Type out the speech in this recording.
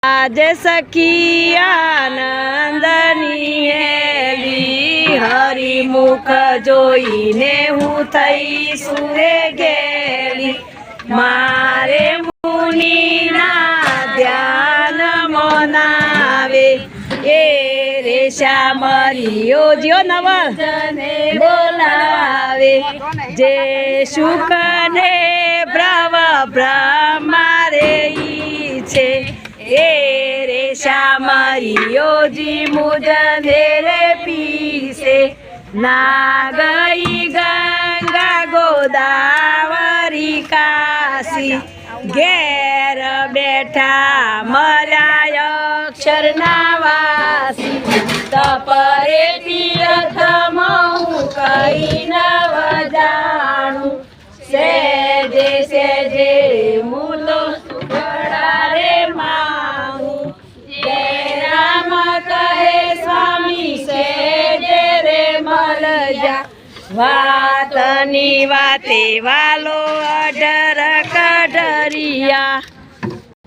आज सखी आनंदनी हेली हरिमुख जोईने हूँ थई सुरे गेली मारे मुनिना ध्यान मनावे ए रे श्यामरियो जियो नवल बोलावे जे सुख ने ब्रह्मारे छे ए रे श्यामरियो जी मुझे रे पीसे ना गई गंगा गोदावरी काशी घेर बैठा मराय अक्षर नावासी तपरे तीर्थ मऊ कई नव जाणु सेजे मूलो सुखड़ा रे माऊ जय राम कहे स्वामी सेजे रे मल जा वातनी वाते वालो अडर कढरिया।